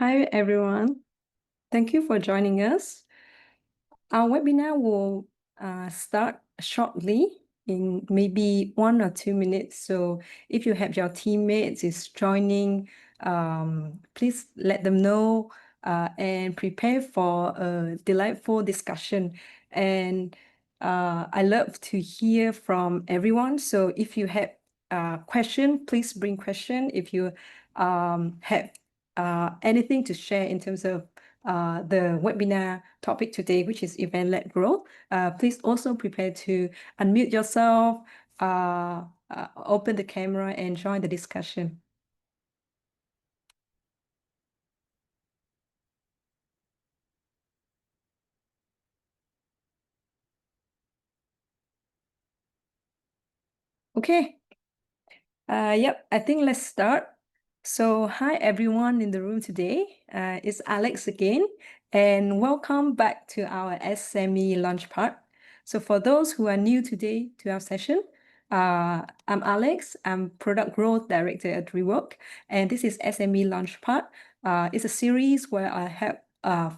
Hi, everyone. Thank you for joining us. Our webinar will start shortly in maybe 1 or 2 minutes. So if you have your teammates is joining, please let them know and prepare for a delightful discussion. And I love to hear from everyone. So if you have a question, please bring question. If you have anything to share in terms of the webinar topic today, which is event-led growth. Please also prepare to unmute yourself, open the camera and join the discussion. Okay. Yep, I think let's start. So hi everyone in the room today. It's Alex again, and welcome back to our SME launch part. So for those who are new today to our session, I'm Alex. I'm Product Growth Director at Rework, and this is SME launch part. It's a series where I help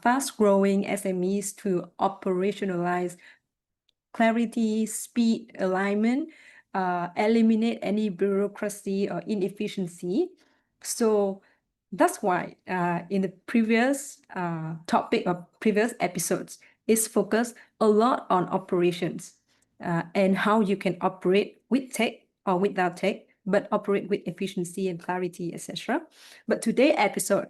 fast-growing SMEs to operationalize clarity, speed, alignment, eliminate any bureaucracy or inefficiency. So that's why in the previous topic of previous episodes is focused a lot on operations and how you can operate with tech or without tech, but operate with efficiency and clarity, etc. But today episode,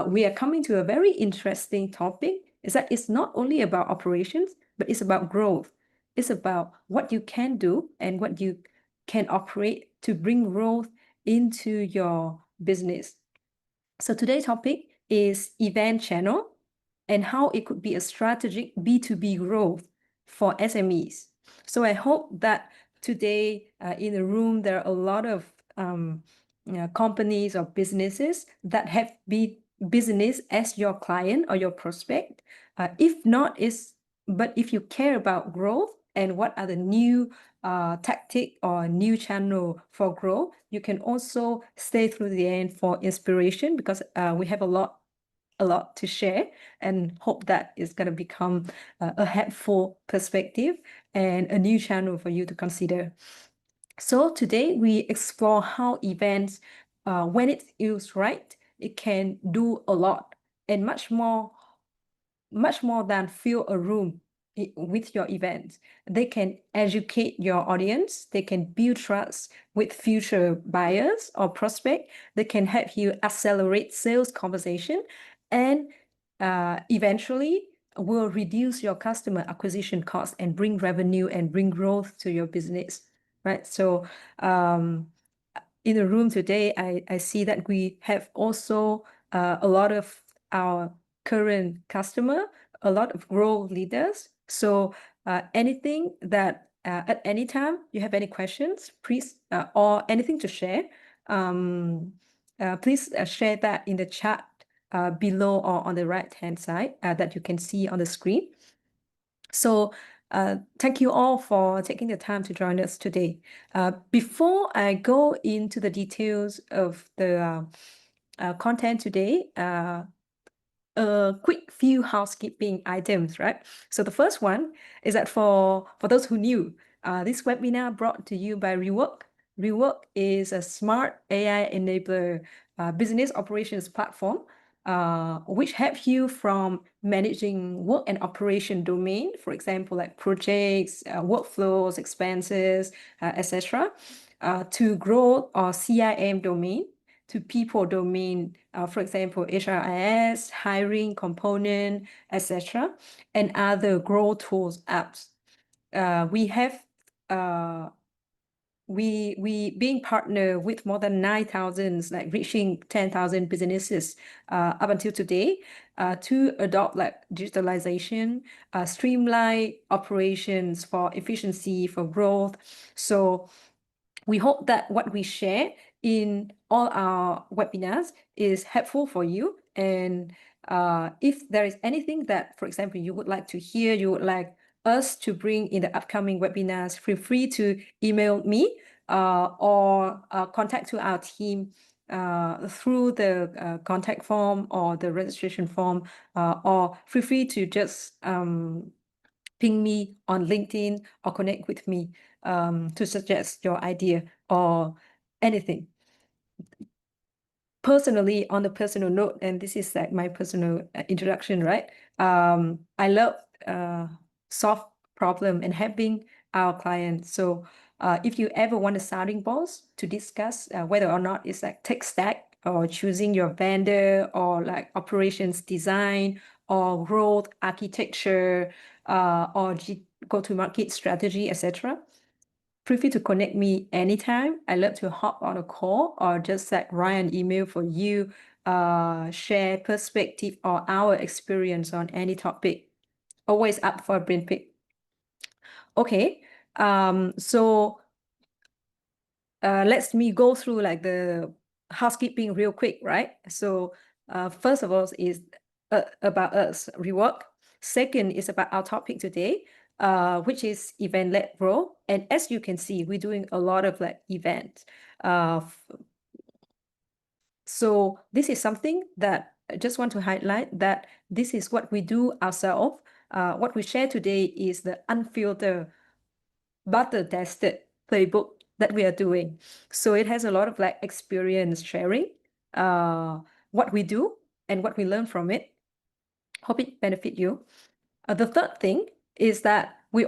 we are coming to a very interesting topic, is that it's not only about operations, but it's about growth. It's about what you can do and what you can operate to bring growth into your business. So today's topic is event channel and how it could be a strategic B2B growth for SMEs. So I hope that today in the room, there are a lot of companies or businesses that have business as your client or your prospect. If not, but if you care about growth and what are the new tactic or new channel for growth, you can also stay through the end for inspiration, because we have a lot to share, and hope that is going to become a helpful perspective and a new channel for you to consider. So today we explore how events, when it's used right, it can do a lot and much more than fill a room with your events. They can educate your audience. They can build trust with future buyers or prospect. They can help you accelerate sales conversation, and eventually will reduce your customer acquisition cost and bring revenue and bring growth to your business, right? So in the room today, I see that we have also a lot of our current customer, a lot of growth leaders. So anything that at any time you have any questions, please, or anything to share, please share that in the chat below or on the right-hand side that you can see on the screen. So thank you all for taking the time to join us today. Before I go into the details of the content today, a quick few housekeeping items, right? So the first one is that for those who knew, this webinar brought to you by Rework. Rework is a smart AI enabler business operations platform which helps you from managing work and operation domain, for example, like projects, workflows, expenses, etc., to growth or CIM domain, to people domain, for example, HRIS, hiring component, etc., and other growth tools apps. We have we being partnered with more than 9,000, like reaching 10,000 businesses up until today, to adopt like digitalization, streamline operations for efficiency, for growth. So we hope that what we share in all our webinars is helpful for you. And if there is anything that, for example, you would like to hear, you would like us to bring in the upcoming webinars, feel free to email me or contact to our team through the contact form or the registration form, or feel free to just ping me on LinkedIn or connect with me to suggest your idea or anything. Personally, on a personal note, and this is like my personal introduction, right? I love solve problem and helping our clients. So if you ever want a sounding boards to discuss whether or not it's like tech stack or choosing your vendor or like operations design or growth architecture or go-to-market strategy, etc., feel free to connect me anytime. I love to hop on a call or just like write an email for you, share perspective or our experience on any topic. Always up for a brain pick. Okay, so let me go through like the housekeeping real quick, right? So first of all is about us, Rework. Second is about our topic today, which is event-led growth. And as you can see, we're doing a lot of like events. So this is something that I just want to highlight that this is what we do ourselves. What we share today is the unfiltered, butter-tested playbook that we are doing. So it has a lot of like experience sharing, what we do and what we learn from it. Hope it benefit you. The third thing is that we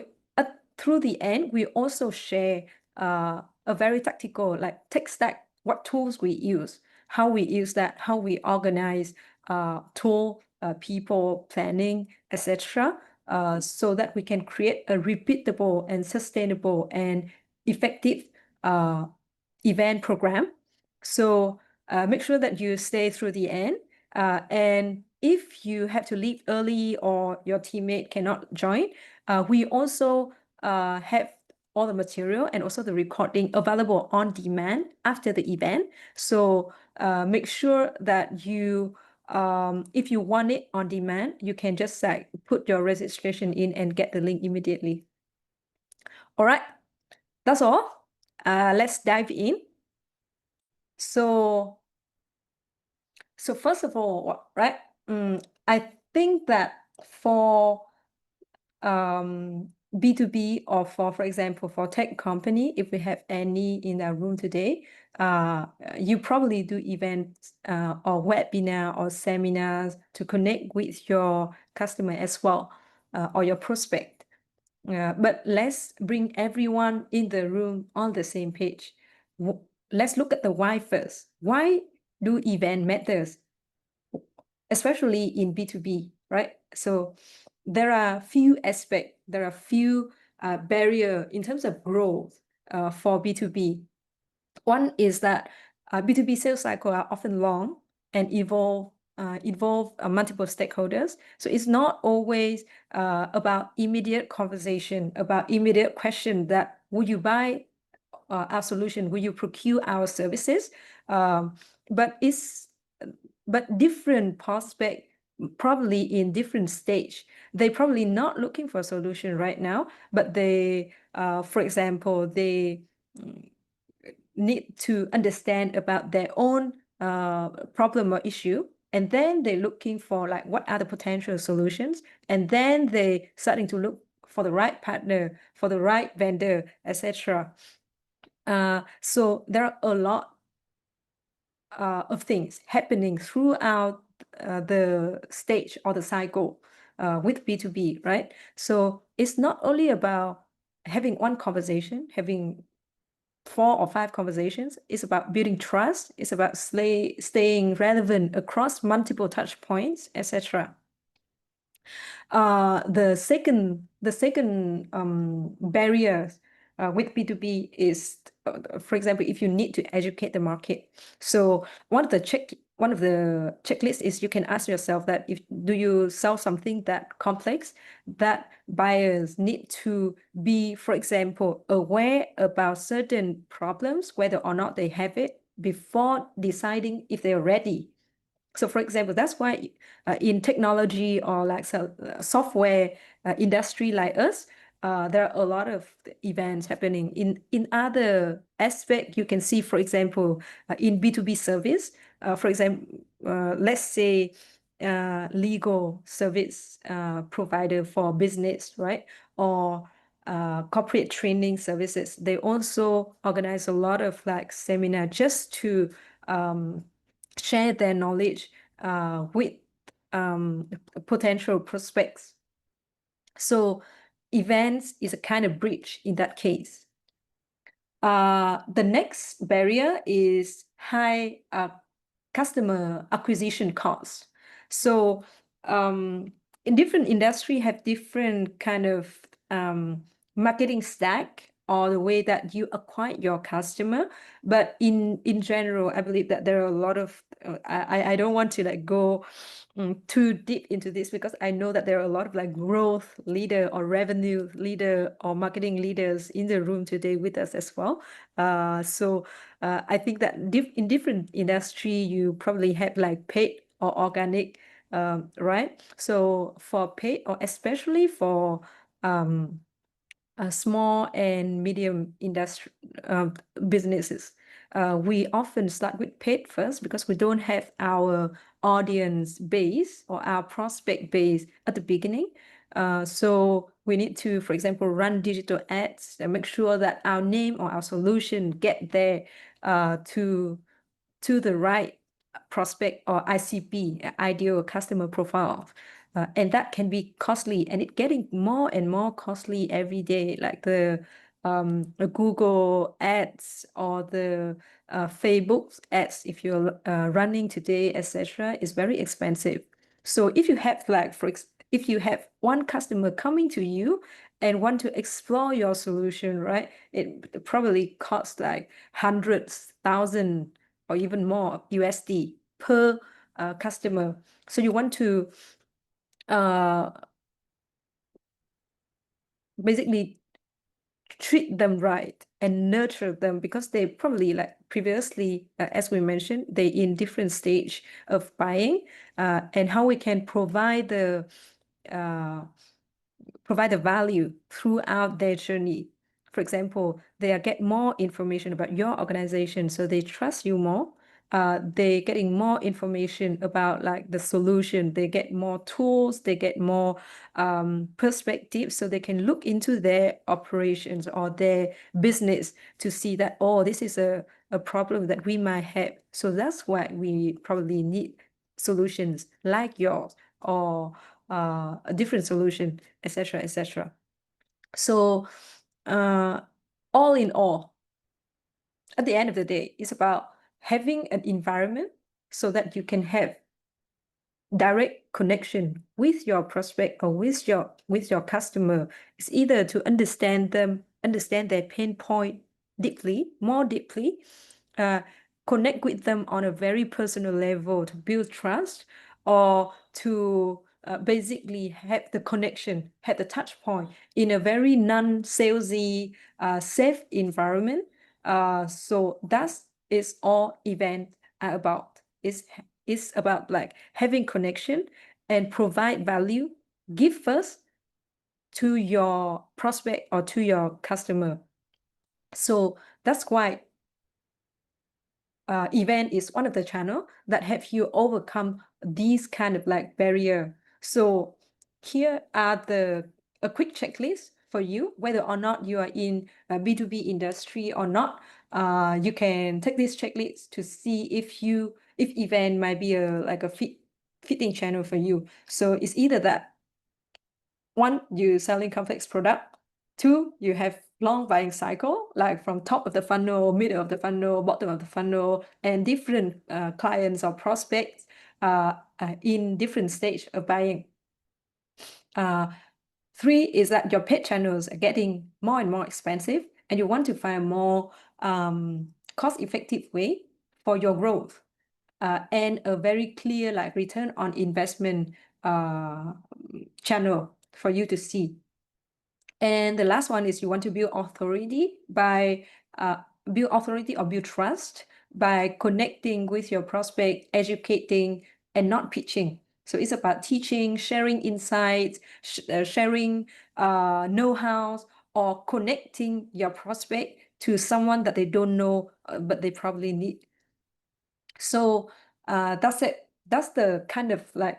through the end, we also share a very tactical like tech stack, what tools we use, how we use that, how we organize tool, people, planning, etc., so that we can create a repeatable and sustainable and effective event program. So make sure that you stay through the end. And if you have to leave early or your teammate cannot join, we also have all the material and also the recording available on demand after the event. So make sure that you, if you want it on demand, you can just like put your registration in and get the link immediately. All right, that's all. Let's dive in. So first of all, right, I think that for B2B or for example, for tech company, if we have any in our room today, you probably do events or webinar or seminars to connect with your customer as well, or your prospect. But let's bring everyone in the room on the same page. Let's look at the why first. Why do event matters, especially in B2B, right? So there are few aspects, there are few barrier in terms of growth for B2B. One is that B2B sales cycle are often long and involve multiple stakeholders. So it's not always about immediate conversation, about immediate question that would you buy our solution, will you procure our services? But different prospect probably in different stage. They probably not looking for a solution right now, but they, for example, they need to understand about their own problem or issue. And then they're looking for like, what are the potential solutions? And then they starting to look for the right partner, for the right vendor, etc. So there are a lot of things happening throughout the stage or the cycle with B2B, right? So it's not only about having one conversation, having 4 or 5 conversations. It's about building trust. It's about staying relevant across multiple touch points, etc. The second barrier with B2B is, for example, if you need to educate the market. So one of the checklists is you can ask yourself that do you sell something that complex that buyers need to be, for example, aware about certain problems, whether or not they have it before deciding if they're ready. So for example, that's why in technology or like software industry like us, there are a lot of events happening. In other aspect, you can see, for example, in B2B service, for example, let's say legal service provider for business, right? Or corporate training services. They also organize a lot of like seminar just to share their knowledge with potential prospects. So events is a kind of bridge in that case. The next barrier is high customer acquisition costs. So in different industry have different kind of marketing stack or the way that you acquire your customer. But in general, I believe that there are a lot of I don't want to like go too deep into this because I know that there are a lot of like growth leader or revenue leader or marketing leaders in the room today with us as well. So I think that in different industry, you probably have like paid or organic, right? So for paid or especially for small and medium industry businesses, we often start with paid first because we don't have our audience base or our prospect base at the beginning. So we need to, for example, run digital ads and make sure that our name or our solution get there to the right prospect or ICP, ideal customer profile. And that can be costly, and it's getting more and more costly every day, like the Google ads or the Facebook ads, if you're running today, etc., is very expensive. So if you have like, if you have one customer coming to you and want to explore your solution, right, it probably costs like hundreds, thousand, or even more USD per customer. So you want to basically treat them right and nurture them because they probably like previously, as we mentioned, they in different stage of buying, and how we can provide the value throughout their journey. For example, they get more information about your organization, so they trust you more. They're getting more information about like the solution. They get more tools, they get more perspective, so they can look into their operations or their business to see that, oh, this is a problem that we might have. So that's why we probably need solutions like yours or a different solution, etc., etc. So all in all, at the end of the day, it's about having an environment so that you can have direct connection with your prospect or with your customer. It's either to understand them, understand their pain point deeply, more deeply, connect with them on a very personal level to build trust, or to basically have the connection, have the touch point in a very non-salesy, safe environment. So that is all events are about. It's about like having connection and provide value, give first to your prospect or to your customer. So that's why event is one of the channel that help you overcome these kind of like barrier. So here are a quick checklist for you, whether or not you are in a B2B industry or not. You can take this checklist to see if event might be a fitting channel for you. So it's either that one, you selling complex product. Two, you have long buying cycle, like from top of the funnel, middle of the funnel, bottom of the funnel, and different clients or prospects in different stage of buying. Three is that your paid channels are getting more and more expensive, and you want to find a more cost-effective way for your growth, and a very clear like return on investment channel for you to see. And the last one is you want to build authority or build trust by connecting with your prospect, educating, and not pitching. So it's about teaching, sharing insights, sharing know-hows, or connecting your prospect to someone that they don't know, but they probably need. So that's it. That's the kind of like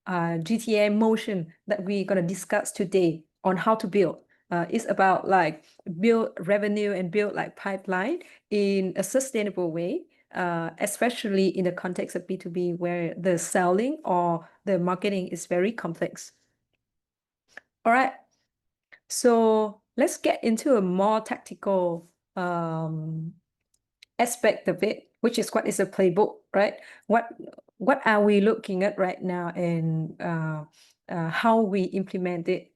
GTA motion that we're going to discuss today on how to build. It's about like build revenue and build like pipeline in a sustainable way, especially in the context of B2B where the selling or the marketing is very complex. All right. So let's get into a more tactical aspect of it, which is what is a playbook, right? What are we looking at right now, and how we implement it?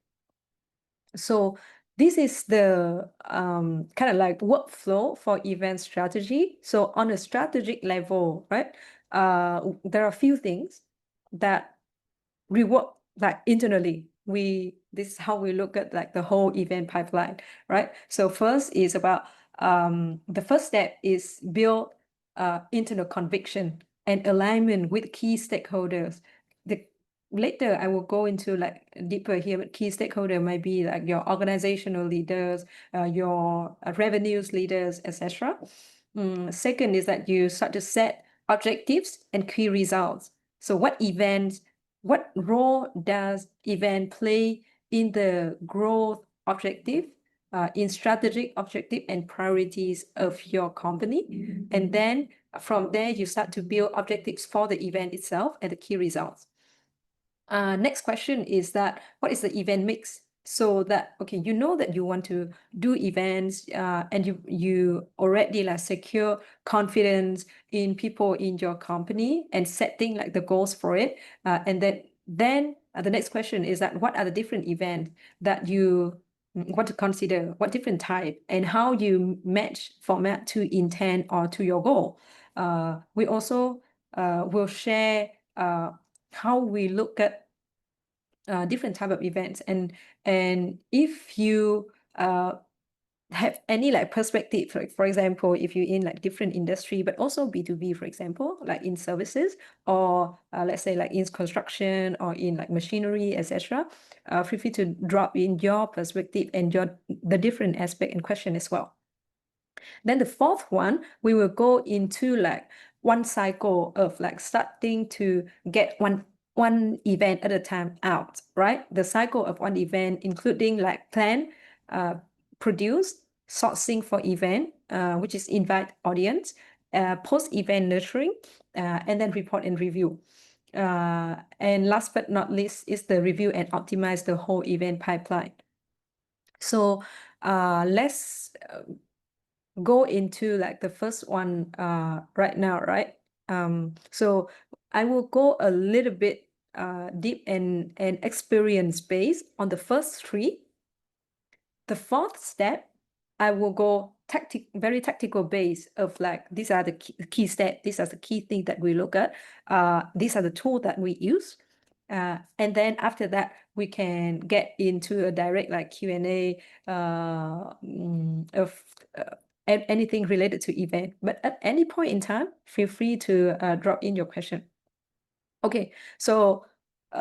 So this is the kind of like workflow for event strategy. So on a strategic level, right? There are a few things that Rework like internally. This is how we look at like the whole event pipeline, right? So first is about the first step is build internal conviction and alignment with key stakeholders. Later I will go into like deeper here, but key stakeholder might be like your organizational leaders, your revenues leaders, etc. Second is that you start to set objectives and key results. So what role does event play in the growth objective, in strategic objective and priorities of your company? And then from there, you start to build objectives for the event itself and the key results. Next question is that what is the event mix? So that, okay, you know that you want to do events and you already like secure confidence in people in your company and setting like the goals for it. And then the next question is that what are the different events that you want to consider, what different type, and how you match format to intent or to your goal. We also will share how we look at different type of events, and if you have any like perspective, for example, if you're in like different industry, but also B2B, for example, like in services, or let's say like in construction or in like machinery, etc. Feel free to drop in your perspective and the different aspect and question as well. Then the fourth one, we will go into like one cycle of like starting to get one event at a time out, right? The cycle of one event, including like plan, produce, sourcing for event, which is invite audience, post-event nurturing, and then report and review. And last but not least is the review and optimize the whole event pipeline. So let's go into like the first one right now, right? So I will go a little bit deep and experience based on the first three. The fourth step, I will go very tactical base of like, these are the key steps, these are the key things that we look at. These are the tools that we use. And then after that, we can get into a direct like Q&A of anything related to event. But at any point in time, feel free to drop in your question. Okay, so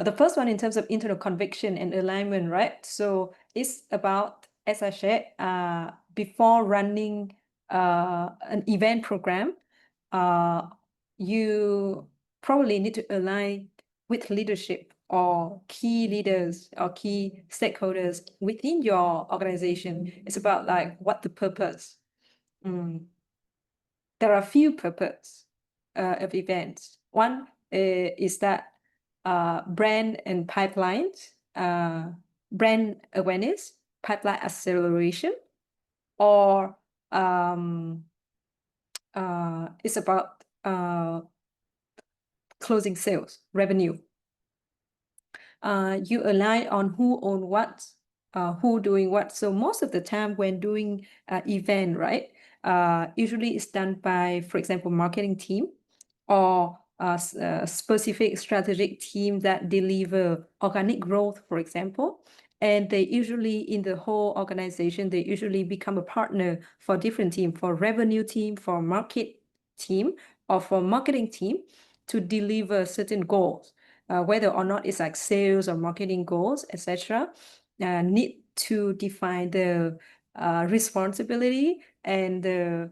the first one in terms of internal conviction and alignment, right? So it's about, as I shared, before running an event program, you probably need to align with leadership or key leaders or key stakeholders within your organization. It's about like what the purpose. There are a few purposes of events. One is that brand and pipelines, brand awareness, pipeline acceleration, or it's about closing sales, revenue. You align on who own what, who doing what. So most of the time when doing event, right, usually it's done by, for example, marketing team or a specific strategic team that deliver organic growth, for example. And they usually, in the whole organization, they usually become a partner for different team, for revenue team, for market team, or for marketing team to deliver certain goals. whether or not it's like sales or marketing goals, etc., need to define the responsibility and the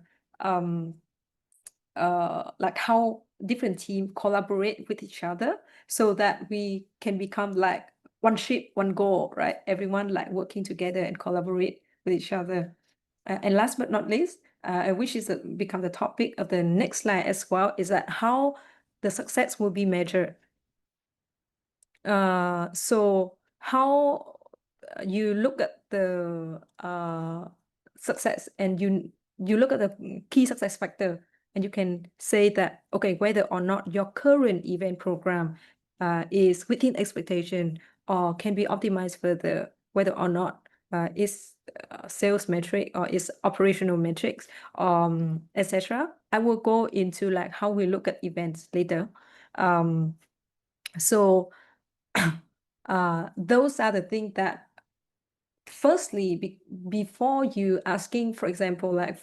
like how different teams collaborate with each other so that we can become like one ship, one goal, right? Everyone like working together and collaborate with each other. And last but not least, which is become the topic of the next slide as well, is that how the success will be measured. So how you look at the success and you look at the key success factor and you can say that, okay, whether or not your current event program is within expectation or can be optimized further, whether or not is sales metric or is operational metrics, etc. I will go into like how we look at events later. So those are the things that firstly, before you asking, for example, like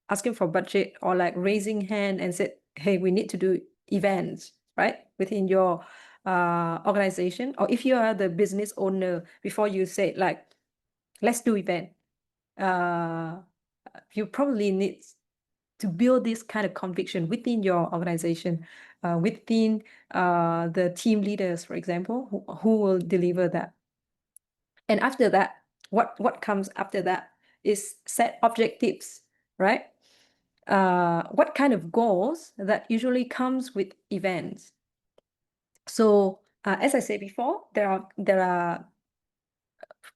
asking for budget or like raising hand and said, hey, we need to do events, right? Within your organization, or if you are the business owner, before you say like, let's do event, you probably need to build this kind of conviction within your organization, within the team leaders, for example, who will deliver that. And after that, what comes after that is set objectives, right? What kind of goals that usually comes with events? So as I said before, there are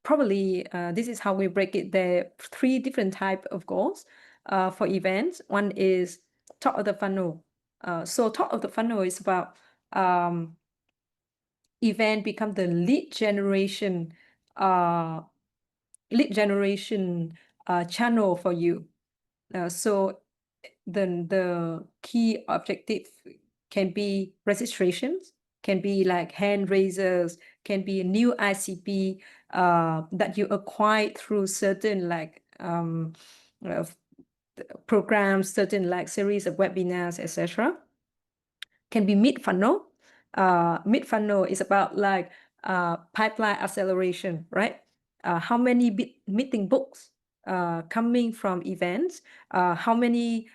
probably this is how we break it. There are 3 different type of goals for events. One is top of the funnel. So top of the funnel is about event become the lead generation channel for you. So the key objective can be registrations, can be like hand raisers, can be a new ICP that you acquire through certain like programs, certain like series of webinars, etc. Can be mid-funnel. Mid-funnel is about like pipeline acceleration, right? How many meeting books coming from events, how many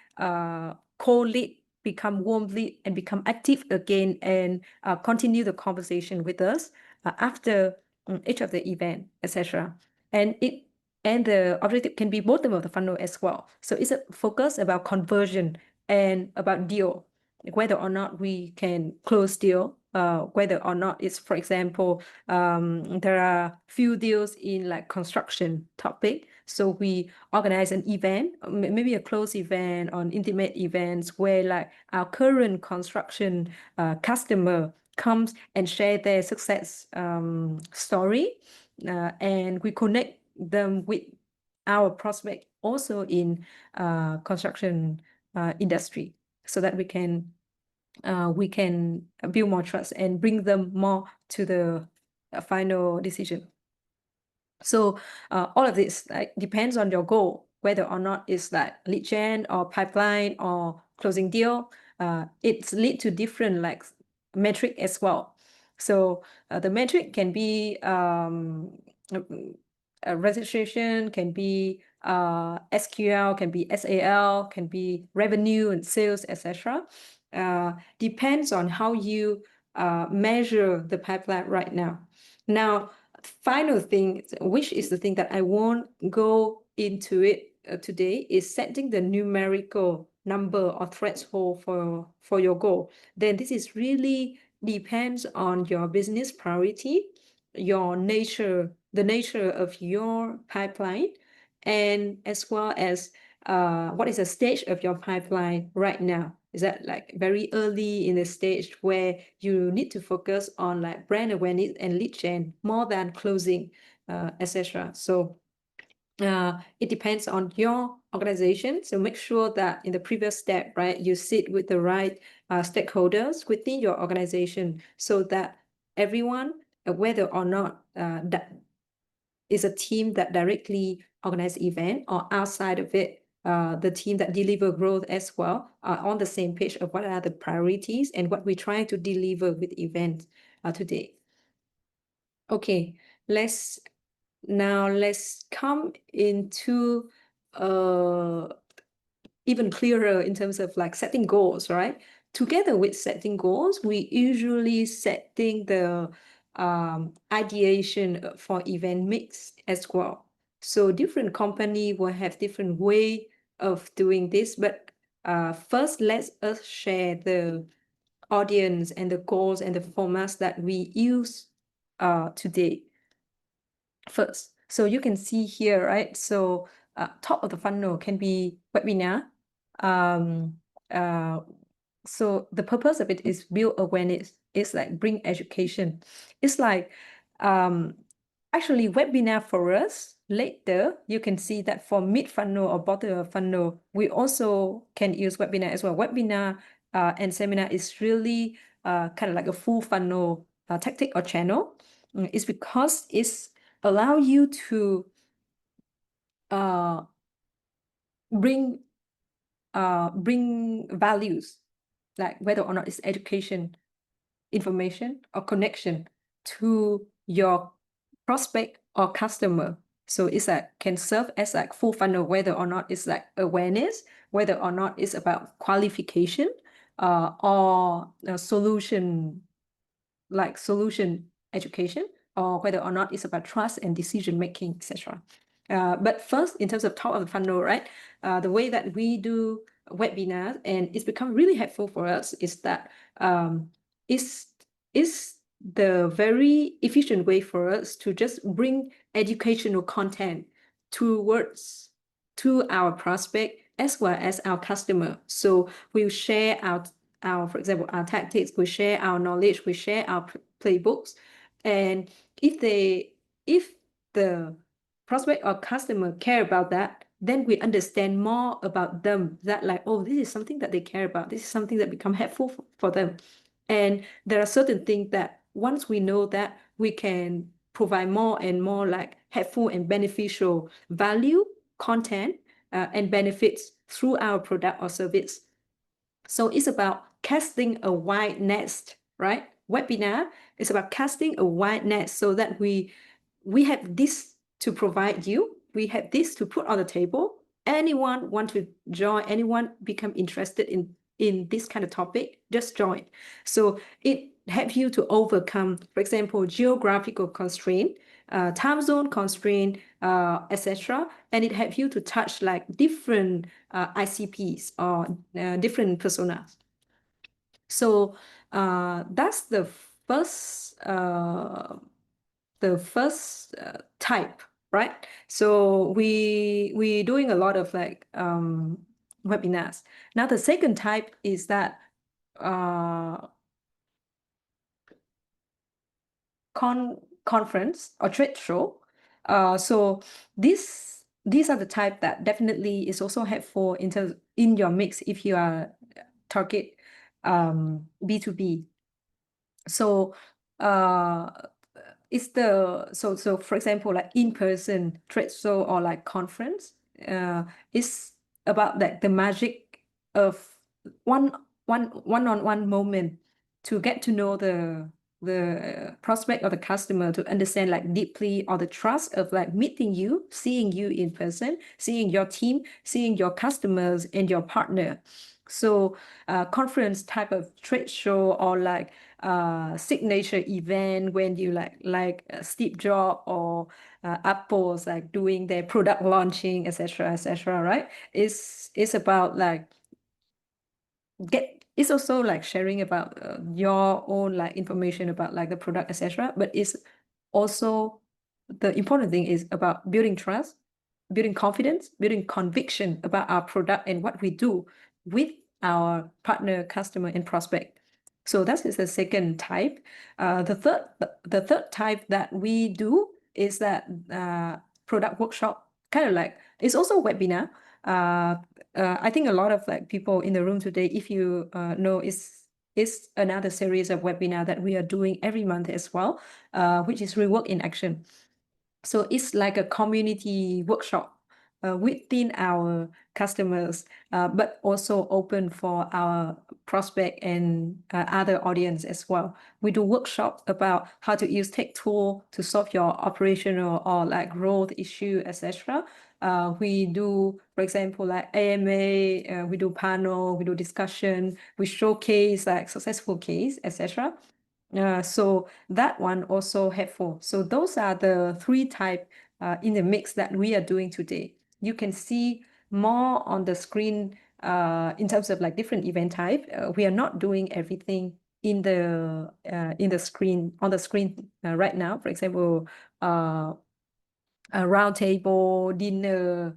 cold lead become warm lead and become active again and continue the conversation with us after each of the event, etc. And the objective can be bottom of the funnel as well. So it's a focus about conversion and about deal, whether or not we can close deal, whether or not it's, for example, there are few deals in like construction topic. So we organize an event, maybe a close event on intimate events where like our current construction customer comes and share their success story, and we connect them with our prospect also in construction industry, so that we can build more trust and bring them more to the final decision. So all of this like depends on your goal, whether or not it's like lead gen or pipeline or closing deal. It's lead to different like metric as well. So the metric can be registration, can be SQL, can be SAL, can be revenue and sales, etc. Depends on how you measure the pipeline right now. Now, final thing, which is the thing that I won't go into it today, is setting the numerical number or threshold for your goal. Then this is really depends on your business priority, your nature, the nature of your pipeline, and as well as what is the stage of your pipeline right now. Is that like very early in the stage where you need to focus on like brand awareness and lead gen more than closing, etc. So it depends on your organization. So make sure that in the previous step, right, you sit with the right stakeholders within your organization so that everyone, whether or not that is a team that directly organize event or outside of it, the team that deliver growth as well, are on the same page of what are the priorities and what we're trying to deliver with events. today. Okay, let's come into even clearer in terms of like setting goals, right? Together with setting goals, we usually setting the ideation for event mix as well. So different company will have different way of doing this, but first let us share the audience and the goals and the formats that we use today first. So you can see here, right? So top of the funnel can be webinar. Um, uh, so the purpose of it is build awareness. It's like bring education. It's like actually webinar for us. Later, you can see that for mid funnel or bottom of funnel, we also can use webinar as well. Webinar and seminar is really kind of like a full funnel tactic or channel. It's because it's allow you to bring values, like whether or not it's education, information, or connection to your prospect or customer. So it's like can serve as like full funnel, whether or not it's like awareness, whether or not it's about qualification, or solution, like solution education, or whether or not it's about trust and decision making, etc. But first, in terms of top of the funnel, right? The way that we do webinars, and it's become really helpful for us, is that is the very efficient way for us to just bring educational content towards to our prospect as well as our customer. So we'll share for example, our tactics, we share our knowledge, we share our playbooks. And if the prospect or customer care about that, then we understand more about them, that like, oh, this is something that they care about. This is something that become helpful for them. And there are certain things that once we know that, we can provide more and more like helpful and beneficial value, content, and benefits through our product or service. So it's about casting a wide net, right? Webinar is about casting a wide net so that we have this to provide you. We have this to put on the table. Anyone want to join, anyone become interested in this kind of topic, just join. So it helps you to overcome, for example, geographical constraint, time zone constraint, etc. And it helps you to touch like different ICPs or different personas. So that's the first type, right? So we doing a lot of like webinars. Now the second type is that conference or trade show. So these are the type that definitely is also helpful in your mix if you are target B2B. So it's so for example, like in-person trade show or like conference, it's about like the magic of one-on-one moment to get to know the prospect or the customer, to understand like deeply, or the trust of like meeting you, seeing you in person, seeing your team, seeing your customers and your partner. So conference type of trade show, or like signature event when you like Steve Jobs or Apple's like doing their product launching, etc., right? It's about like it's also like sharing about your own like information about like the product, etc. But it's also, the important thing is about building trust, building confidence, building conviction about our product and what we do with our partner, customer, and prospect. So that is the second type. The third type that we do is that product workshop, kind of like it's also webinar. I think a lot of like people in the room today, if you know, is another series of webinar that we are doing every month as well, which is Rework in Action. So it's like a community workshop within our customers, but also open for our prospect and other audience as well. We do workshops about how to use tech tool to solve your operational or like growth issue, etc. We do, for example, like AMA, we do panel, we do discussion, we showcase like successful case, etc. So that one also helpful. So those are the three type in the mix that we are doing today. You can see more on the screen in terms of like different event type. We are not doing everything in the screen on the screen right now. For example, a round table, dinner,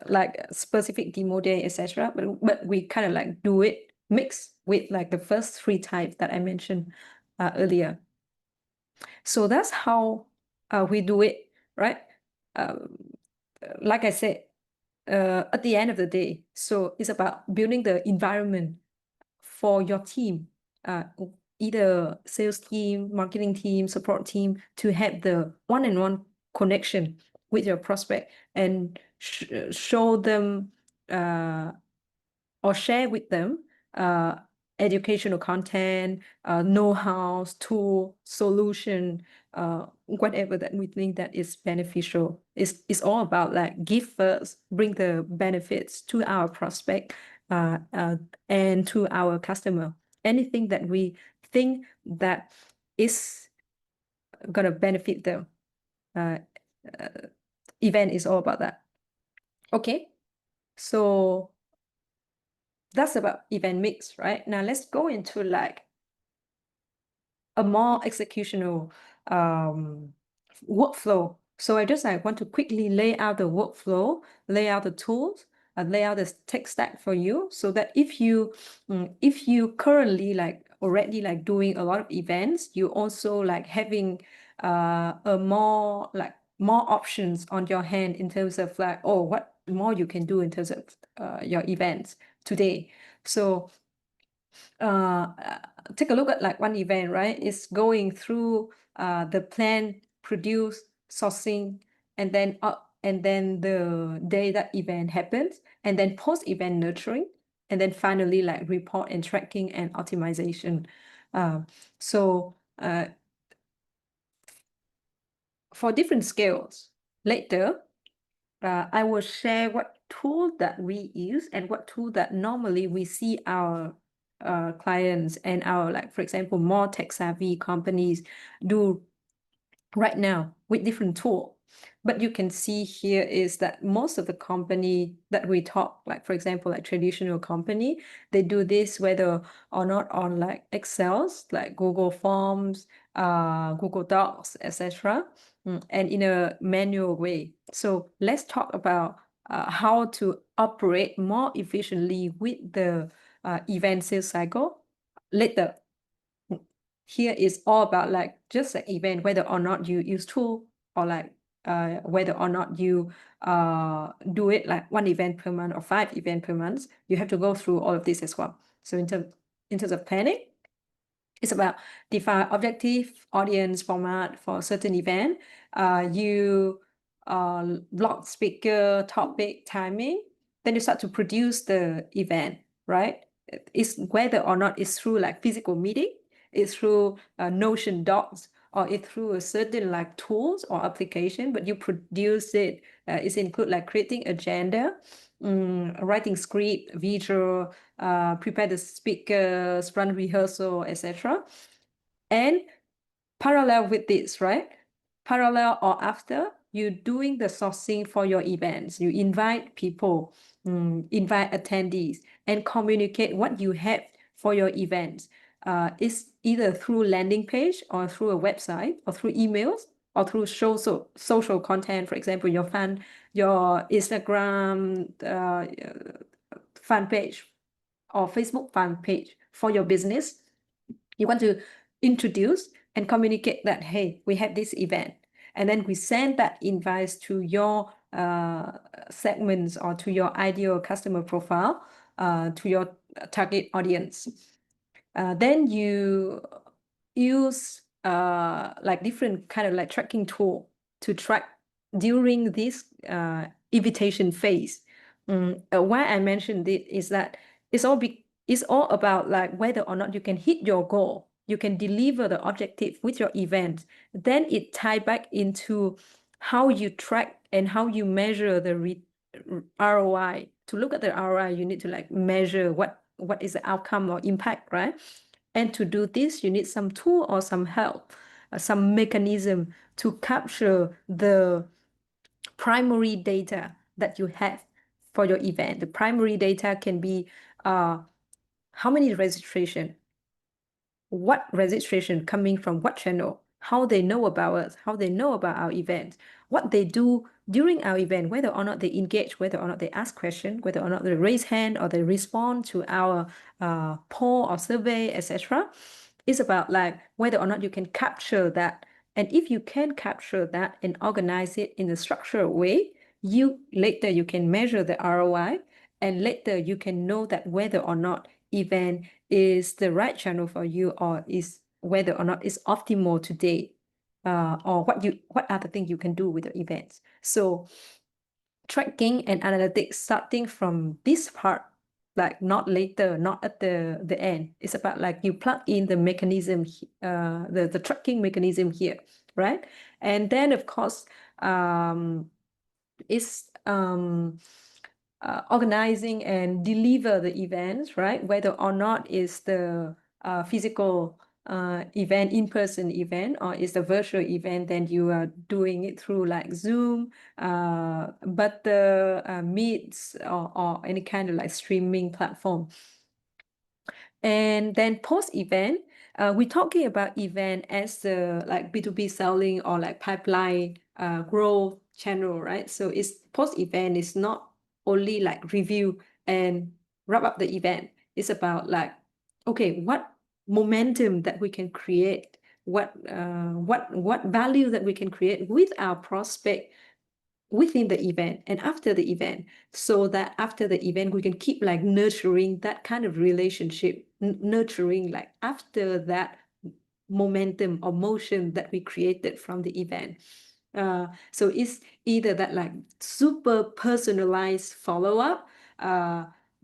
like specific demo day, etc. But we kind of like do it mix with like the first three types that I mentioned earlier. So that's how we do it, right? Like I said, at the end of the day, so it's about building the environment for your team, either sales team, marketing team, support team, to have the one-on-one connection with your prospect and show them or share with them educational content, know-how, tool, solution, whatever that we think that is beneficial. It's all about like give first, bring the benefits to our prospect and to our customer. Anything that we think that is gonna benefit them. Event is all about that. Okay, so that's about event mix, right? Now let's go into like a more executional workflow. So I just like want to quickly lay out the workflow, lay out the tools, lay out the tech stack for you, so that if you currently like already like doing a lot of events, you also like having a more options on your hand in terms of like, oh, what more you can do in terms of your events today. So take a look at like one event, right? It's going through the plan, produce, sourcing, and then the day that event happens, and then post-event nurturing, and then finally like report and tracking and optimization. So for different scales, later, I will share what tool that we use and what tool that normally we see our clients and our, like, for example, more tech-savvy companies do right now with different tool. But you can see here is that most of the company that we talk, like, for example, like traditional company, they do this whether or not on like Excels, like Google Forms, Google Docs, etc., and in a manual way. So let's talk about how to operate more efficiently with the event sales cycle later. Here is all about like just an event, whether or not you use tool or like whether or not you do it like one event per month or 5 events per month. You have to go through all of this as well. So in terms of planning, it's about define objective, audience, format for a certain event. You block speaker, topic, timing. Then you start to produce the event, right? It's whether or not it's through like physical meeting, it's through Notion docs, or it's through a certain like tools or application, but you produce it. It's include like creating agenda, writing script, visual, prepare the speakers, run rehearsal, etc. And parallel with this, right? Parallel or after, you're doing the sourcing for your events. You invite people, invite attendees, and communicate what you have for your events. It's either through landing page or through a website or through emails or through social content. For example, your Instagram fan page or Facebook fan page for your business. You want to introduce and communicate that, hey, we have this event. And then we send that invite to your segments or to your ideal customer profile, to your target audience. Then you use like different kind of like tracking tool to track during this invitation phase. Why I mentioned it is that it's all about like whether or not you can hit your goal, you can deliver the objective with your event. Then it tie back into how you track and how you measure the ROI. To look at the ROI, you need to like measure what is the outcome or impact, right? And to do this, you need some tool or some help, some mechanism to capture the primary data that you have for your event. The primary data can be how many registration, what registration coming from what channel, how they know about us, how they know about our event, what they do during our event, whether or not they engage, whether or not they ask questions, whether or not they raise hand or they respond to our poll or survey, etc. It's about like whether or not you can capture that. And if you can capture that and organize it in a structured way, later you can measure the ROI, and later you can know that whether or not event is the right channel for you, or is whether or not it's optimal today, or what other thing you can do with your events. So tracking and analytics starting from this part, like not later, not at the end. It's about like you plug in the mechanism, the tracking mechanism here, right? And then of course, it's organizing and deliver the events, right? Whether or not it's the physical event, in-person event, or it's the virtual event, then you are doing it through like Zoom, but the Meets or any kind of like streaming platform. And then post-event, we're talking about event as the like B2B selling or like pipeline growth channel, right? So it's post-event is not only like review and wrap up the event. It's about like, okay, what momentum that we can create, what value that we can create with our prospect within the event and after the event, so that after the event we can keep like nurturing that kind of relationship, nurturing like after that momentum or motion that we created from the event. So it's either that like super personalized follow-up,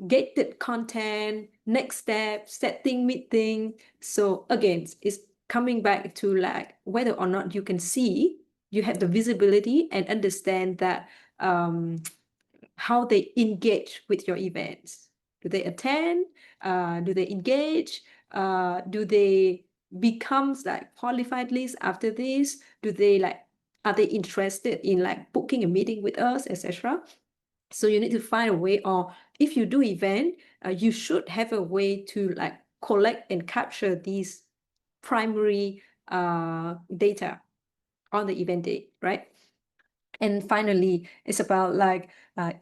gated content, next step, setting meeting. So again, it's coming back to like whether or not you can see, you have the visibility and understand that how they engage with your events. Do they attend? Do they engage? Do they become like qualified list after this? Do they like, are they interested in like booking a meeting with us, etc.? So you need to find a way, or if you do event, you should have a way to like collect and capture these primary data on the event day, right? And finally, it's about like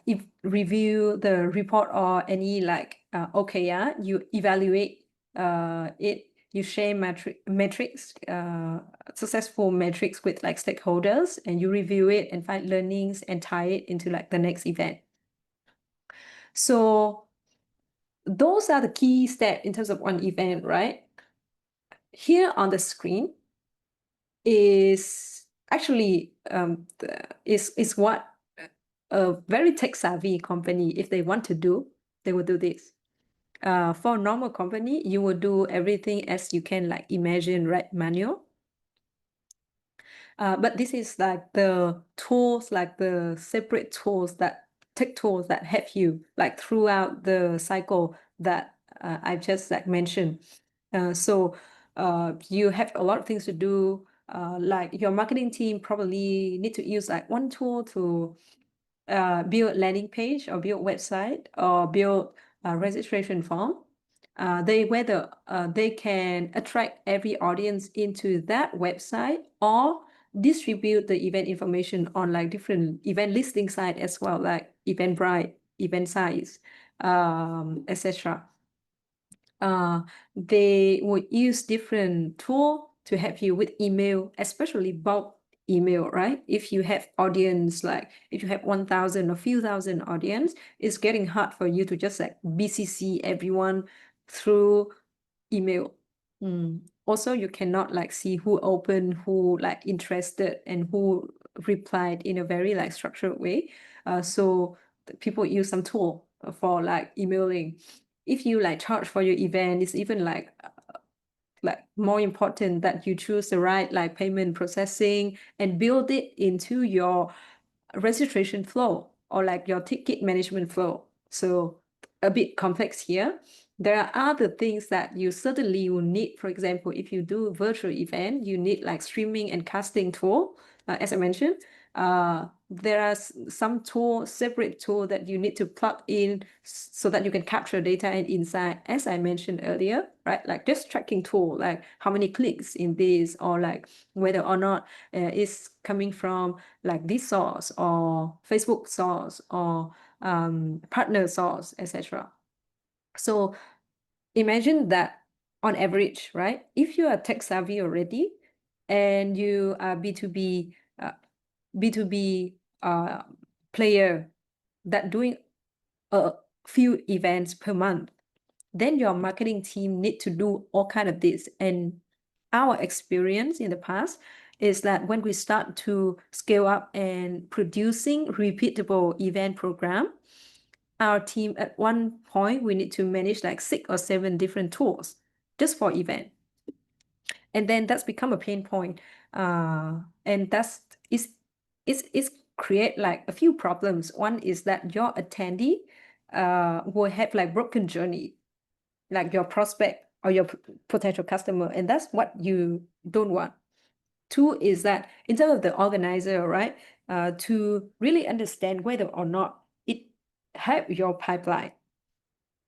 if review the report or any like you evaluate it, you share metrics, successful metrics with like stakeholders, and you review it and find learnings and tie it into like the next event. So those are the key steps in terms of one event, right? Here on the screen is actually is what a very tech-savvy company, if they want to do, they will do this. For a normal company, you will do everything as you can like imagine, right? Manual. But this is like the tools, like the separate tools, that tech tools that help you like throughout the cycle that I just like mentioned. So you have a lot of things to do. Like your marketing team probably need to use like one tool to build landing page or build website or build a registration form. Whether they can attract every audience into that website or distribute the event information on like different event listing site as well, like Eventbrite, Event etc. They would use different tool to help you with email, especially bulk email, right? If you have audience, like if you have 1,000 or few thousand audience, it's getting hard for you to just like BCC everyone through email. Also, you cannot like see who opened, who like interested, and who replied in a very like structured way. So people use some tool for like emailing. If you like charge for your event, it's even like more important that you choose the right like payment processing and build it into your registration flow or like your ticket management flow. So a bit complex here. There are other things that you certainly will need. For example, if you do virtual event, you need like streaming and casting tool, as I mentioned. There are some separate tool that you need to plug in so that you can capture data and insight, as I mentioned earlier, right? Like just tracking tool, like how many clicks in this, or like whether or not it's coming from like this source or Facebook source or partner source, etc. So imagine that on average, right? If you are tech savvy already and you are B2B player that doing a few events per month, then your marketing team need to do all kind of this. And our experience in the past is that when we start to scale up and producing repeatable event program, our team at one point, we need to manage like 6 or 7 different tools just for event. And then that's become a pain point. And it's create like a few problems. One is that your attendee will have like broken journey, like your prospect or your potential customer, and that's what you don't want. Two is that in terms of the organizer, right, to really understand whether or not it help your pipeline,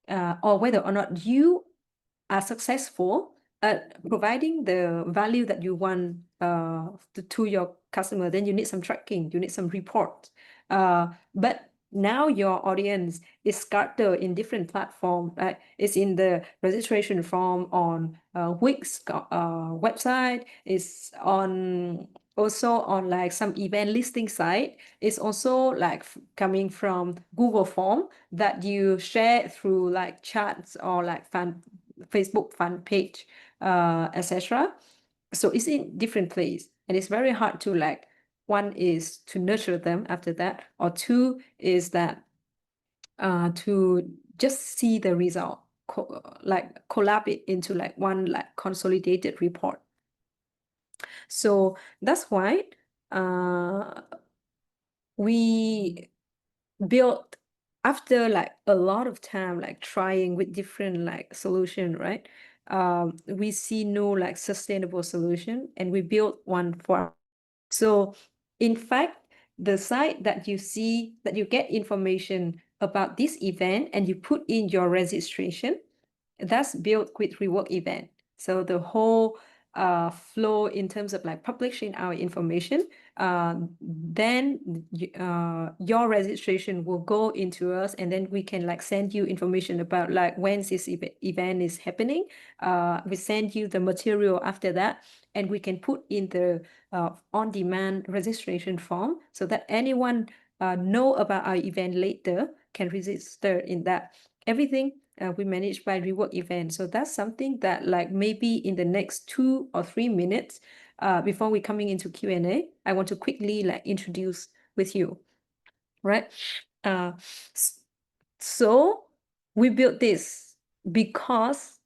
or whether or not you are successful at providing the value that you want to your customer, then you need some tracking, you need some report. But now your audience is scattered in different platforms, right? It's in the registration form on Wix website, it's on also on like some event listing site. It's also like coming from Google form that you share through like chats or like Facebook fan page, etc. So it's in different place, and it's very hard to like, one is to nurture them after that, or two is that to just see the result, like collab it into like one like consolidated report. So that's why we built, after like a lot of time like trying with different like solution, right? We see no like sustainable solution, and we built one for. So in fact, the site that you see, that you get information about this event and you put in your registration, that's built with Rework event. So the whole flow in terms of like publishing our information, then your registration will go into us, and then we can like send you information about like when this event is happening. We send you the material after that, and we can put in the on-demand registration form so that anyone know about our event later can register in that. Everything we manage by Rework event. So that's something that like maybe in the next 2 or 3 minutes, before we coming into Q&A, I want to quickly like introduce with you, right? So we built this because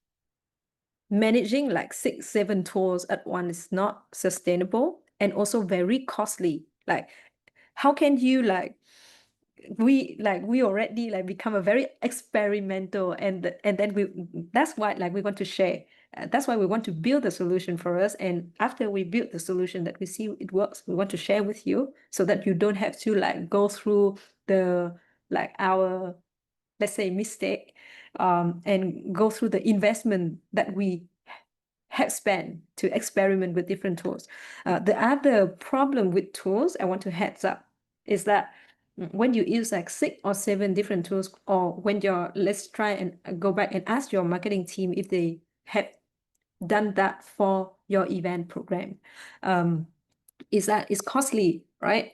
managing like 6, 7 tours at once is not sustainable and also very costly. Like, how can you like, we already like become a very experimental, and then that's why like we want to share. That's why we want to build a solution for us, and after we build the solution that we see it works, we want to share with you so that you don't have to like go through the like our, let's say, mistake, and go through the investment that we have spent to experiment with different tools. The other problem with tools I want to heads up is that when you use like 6 or 7 different tools, or when let's try and go back and ask your marketing team if they have done that for your event program, is that it's costly, right?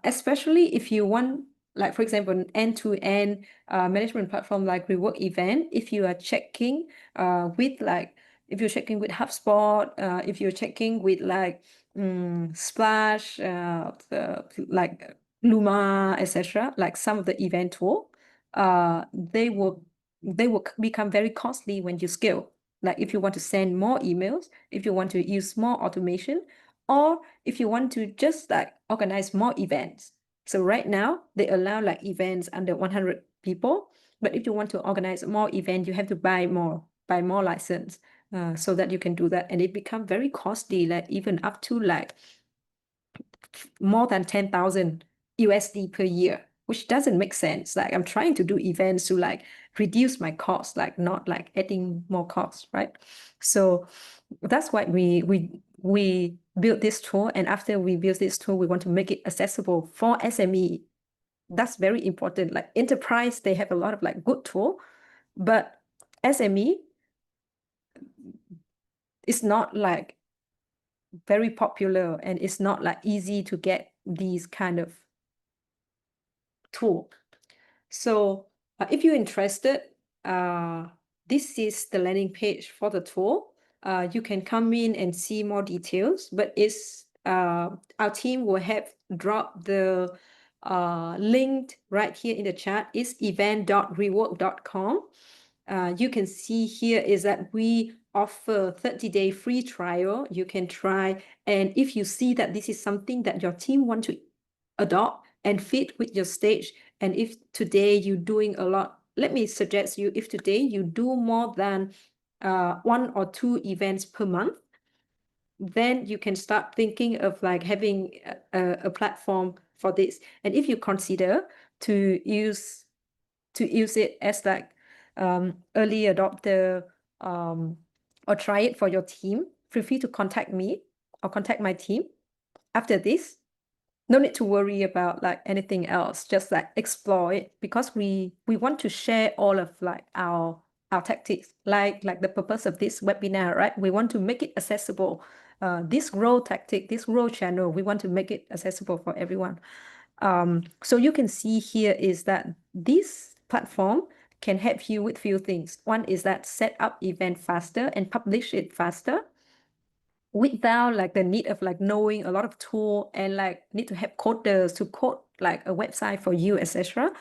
Especially if you want, like, for example, an end-to-end management platform like Rework event, if you are checking with like, if you're checking with HubSpot, if you're checking with like Splash, like Luma, etc., like some of the event tool, they will become very costly when you scale. Like if you want to send more emails, if you want to use more automation, or if you want to just like organize more events. So right now they allow like events under 100 people, but if you want to organize more events, you have to buy more license, so that you can do that, and it become very costly, like even up to like more than 10,000 USD per year, which doesn't make sense. Like I'm trying to do events to like reduce my costs, like not like adding more costs, right? So that's why we built this tool. And after we built this tool, we want to make it accessible for SME. That's very important. Like enterprise, they have a lot of like good tool, but SME is not like very popular, and it's not like easy to get these kind of tool. So if you're interested, this is the landing page for the tool. You can come in and see more details, but it's our team will have dropped the link right here in the chat. It's event.rework.com. You can see here is that we offer 30-day free trial. You can try, and if you see that this is something that your team want to adopt and fit with your stage, and if today you're doing a lot, let me suggest you, if today you do more than 1 or 2 events per month, then you can start thinking of like having a platform for this. And if you consider to use it as like early adopter, or try it for your team, feel free to contact me or contact my team after this. No need to worry about like anything else, just like explore it, because we want to share all of like our tactics, like the purpose of this webinar, right? We want to make it accessible. This growth tactic, this growth channel, we want to make it accessible for everyone. So you can see here is that this platform can help you with few things. One is that set up event faster and publish it faster without like the need of like knowing a lot of tool and like need to have coders to code like a website for you, etc.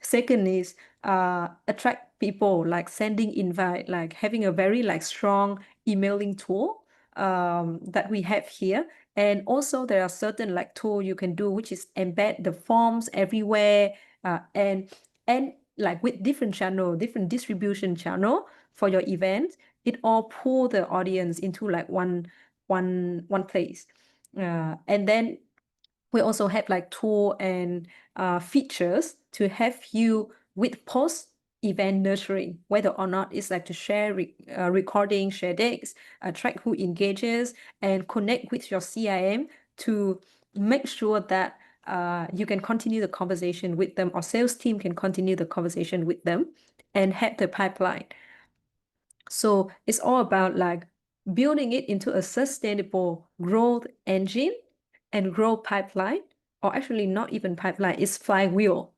Second is attract people, like sending invite, like having a very like strong emailing tool that we have here. And also there are certain like tool you can do, which is embed the forms everywhere, and like with different channel, different distribution channel for your event, it all pull the audience into like one place. And then we also have like tool and features to have you with post event nurturing, whether or not it's like to share recording, share decks, track who engages, and connect with your CIM to make sure that you can continue the conversation with them, or sales team can continue the conversation with them, and have the pipeline. So it's all about like building it into a sustainable growth engine and growth pipeline, or actually not even pipeline, it's flywheel,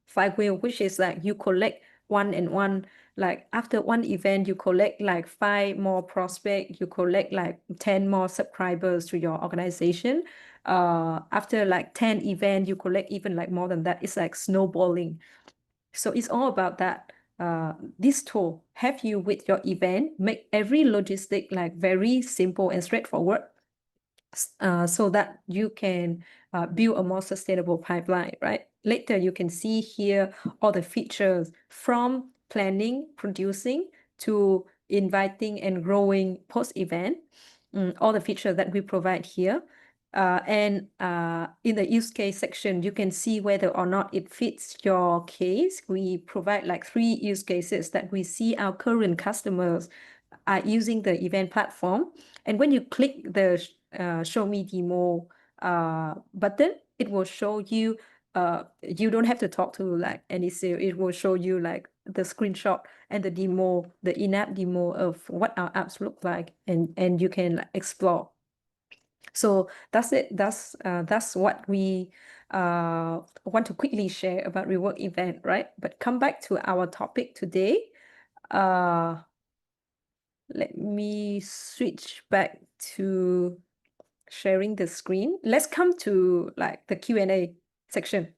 which is like you collect one and one, like after one event, you collect like 5 more prospects, you collect like 10 more subscribers to your organization. After like 10 events, you collect even like more than that. It's like snowballing. So it's all about that. This tool help you with your event, make every logistic like very simple and straightforward, so that you can build a more sustainable pipeline, right? Later, you can see here all the features from planning, producing, to inviting and growing post-event, all the features that we provide here. And in the use case section, you can see whether or not it fits your case. We provide like 3 use cases that we see our current customers are using the event platform. And when you click the show me demo button, it will show you, you don't have to talk to like any sale. It will show you like the screenshot and the demo, the in-app demo of what our apps look like, and you can like, explore. So that's it. That's what we want to quickly share about Rework event, right? But come back to our topic today. Let me switch back to sharing the screen. Let's come to like the Q&A. section.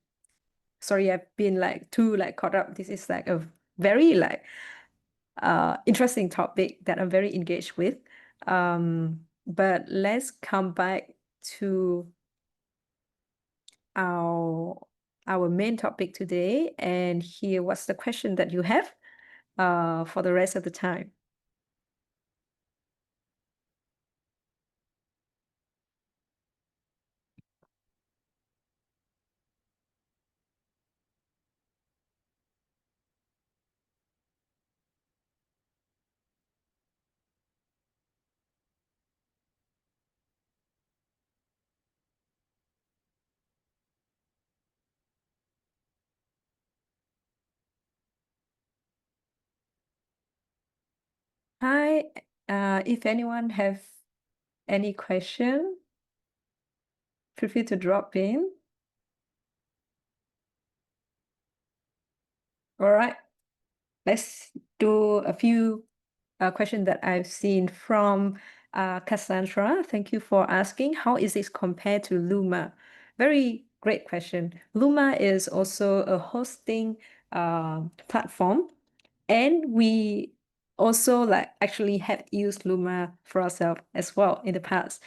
Sorry, I've been like too like caught up. This is like a very like interesting topic that I'm very engaged with. But let's come back to our main topic today and hear what's the question that you have for the rest of the time. Hi, if anyone have any question, feel free to drop in. All right, let's do a few questions that I've seen from Cassandra. Thank you for asking. How is this compared to Luma? Very great question. Luma is also a hosting platform, and we also like actually have used Luma for ourselves as well in the past.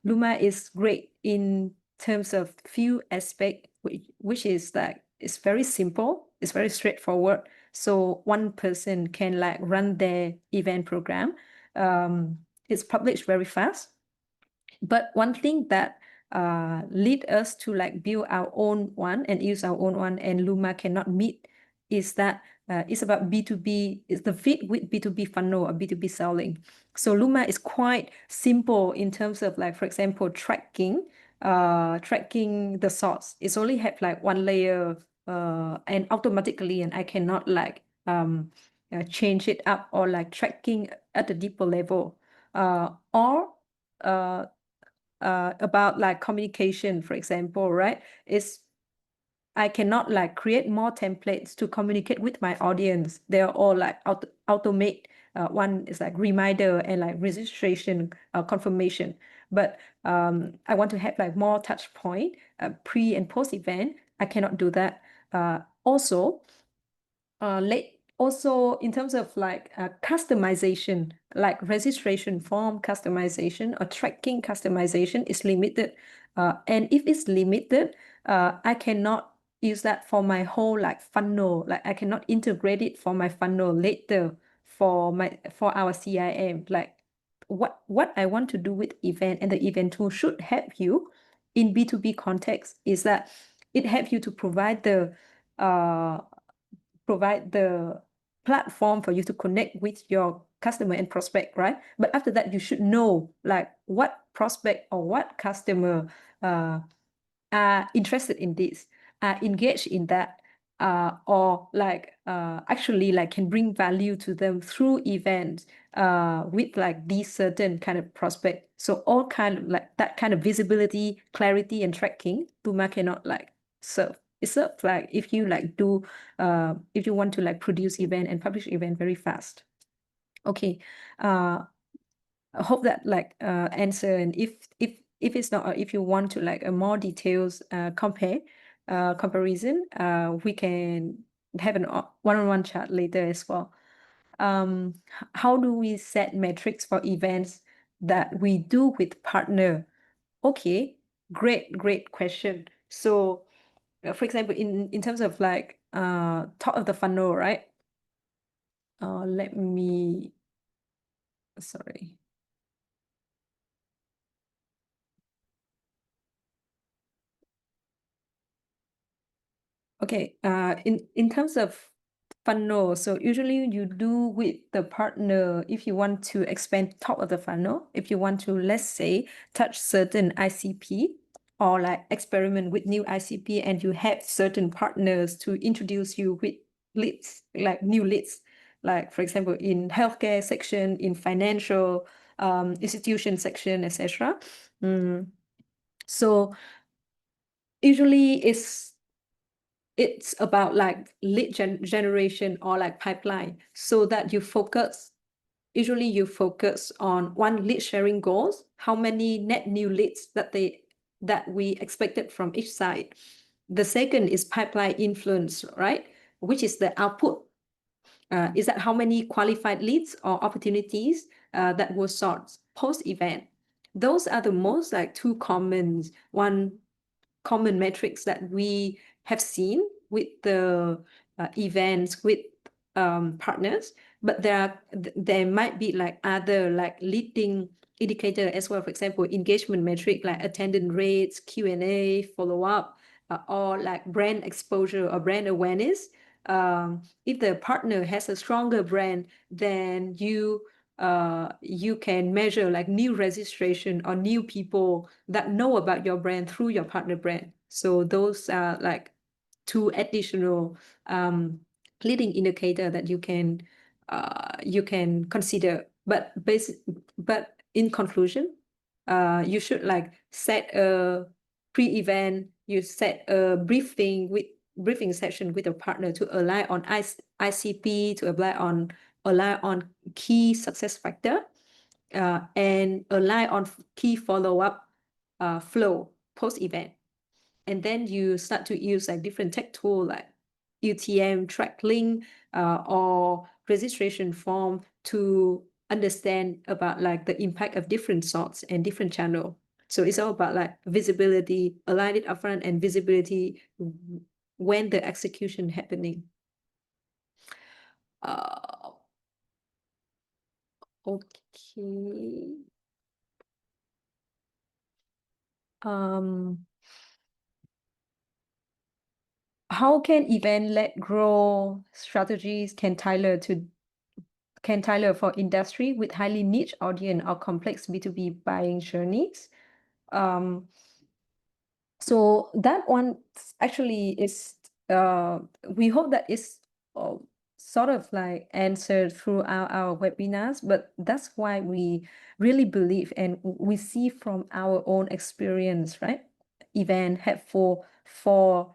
Luma is great in terms of few aspects, which is like it's very simple, it's very straightforward. So one person can like run their event program. It's published very fast. But one thing that lead us to like build our own one and use our own one and Luma cannot meet is that it's about B2B, it's the fit with B2B funnel or B2B selling. So Luma is quite simple in terms of like, for example, tracking the source. It's only have like one layer and automatically, and I cannot like change it up or like tracking at a deeper level. Or about like communication, for example, right? I cannot like create more templates to communicate with my audience. They're all like automate. One is like reminder and like registration confirmation. But I want to have like more touch point pre and post event. I cannot do that. Also, also in terms of like customization, like registration form customization or tracking customization is limited. And if it's limited, I cannot use that for my whole like funnel. Like I cannot integrate it for my funnel later for our CIM. Like what I want to do with event and the event tool should help you in B2B context is that it helps you to uh provide the platform for you to connect with your customer and prospect, right? But after that, you should know like what prospect or what customer are interested in this, are engaged in that, or like actually like can bring value to them through events with like these certain kind of prospect. So all kind of like that kind of visibility, clarity, and tracking, Luma cannot like serve. It serves like if you like do if you want to like produce event and publish event very fast. Okay. I hope that like answer, and if it's not, or if you want to like a more details comparison, we can have an one-on-one chat later as well. How do we set metrics for events that we do with partner? Okay, great question. So for example, in terms of like top of the funnel, right? Let me, sorry. Okay, in terms of funnel, so usually you do with the partner if you want to expand top of the funnel, if you want to, let's say, touch certain ICP or like experiment with new ICP, and you have certain partners to introduce you with leads, like new leads, like for example, in healthcare section, in financial institution section, etc. So usually it's about like lead generation or like pipeline, so that usually you focus on one lead sharing goals, how many net new leads that they that we expected from each side. The second is pipeline influence, right? Which is the output. Is that how many qualified leads or opportunities that were sought post-event? Those are the most like two common metrics that we have seen with the events with partners, but there might be like other like leading indicator as well. For example, engagement metric like attendance rates, Q&A, follow-up, or like brand exposure or brand awareness. If the partner has a stronger brand, then you can measure like new registration or new people that know about your brand through your partner brand. So those are like two additional leading indicator that you can consider. But in conclusion, you should like set a pre-event, you set a briefing session with a partner to align on ICP, to align on key success factor, and align on key follow-up flow post-event. And then you start to use like different tech tool like UTM, track link, or registration form to understand about like the impact of different sorts and different channel. So it's all about like visibility, align it upfront, and visibility when the execution happening. Okay. How can event-led growth strategies can tailor for industry with highly niche audience or complex B2B buying journeys? So that one actually is, we hope that is sort of like answered through our webinars, but that's why we really believe and we see from our own experience, right? Event helpful for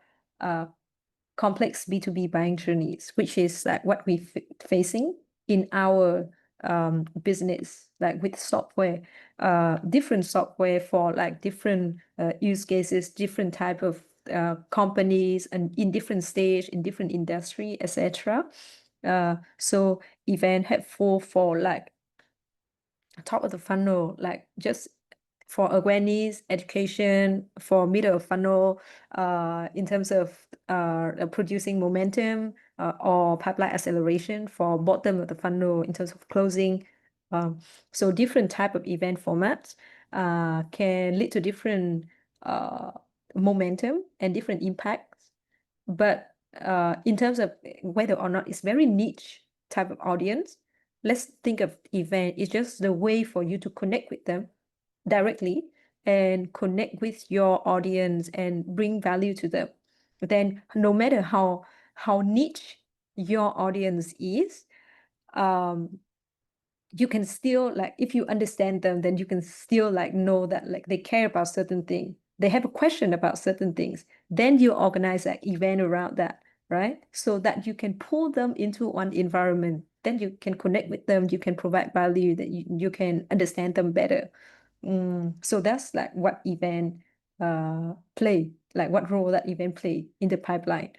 complex B2B buying journeys, which is like what we facing in our business, like with software, different software for like different use cases, different type of companies, and in different stage, in different industry, etc. So event helpful for like top of the funnel, like just for awareness, education, for middle of funnel, in terms of producing momentum, or pipeline acceleration for bottom of the funnel in terms of closing. So different type of event formats can lead to different momentum and different impacts. But in terms of whether or not it's very niche type of audience, let's think of event. It's just the way for you to connect with them directly and connect with your audience and bring value to them. Then no matter how niche your audience is, you can still like, if you understand them, then you can still like know that like they care about certain thing, they have a question about certain things, then you organize an event around that, right? So that you can pull them into one environment, then you can connect with them, you can provide value, that you can understand them better. So that's like what event play, like what role that event play in the pipeline.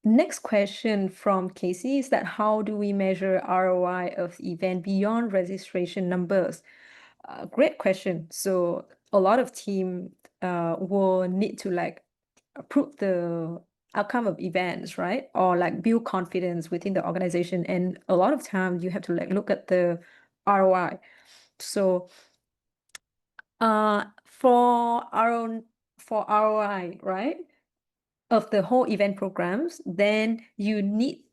Next question from Casey is that how do we measure ROI of event beyond registration numbers? Great question. So a lot of team will need to like approve the outcome of events, right? Or like build confidence within the organization. And a lot of time you have to like look at the ROI. So for ROI, right, of the whole event programs, then you need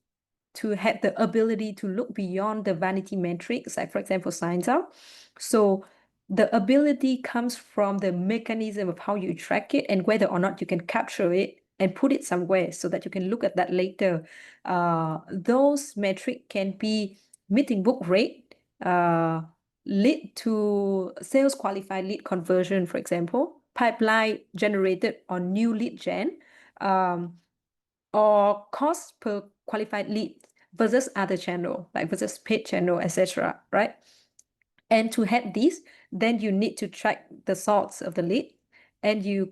to have the ability to look beyond the vanity metrics, like for example, signs up. So the ability comes from the mechanism of how you track it and whether or not you can capture it and put it somewhere so that you can look at that later. Those metrics can be meeting book rate, lead to sales qualified lead conversion, for example, pipeline generated on new lead gen, or cost per qualified lead versus other channel, like versus paid channel, etc. Right? And to have this, then you need to track the source of the lead, and you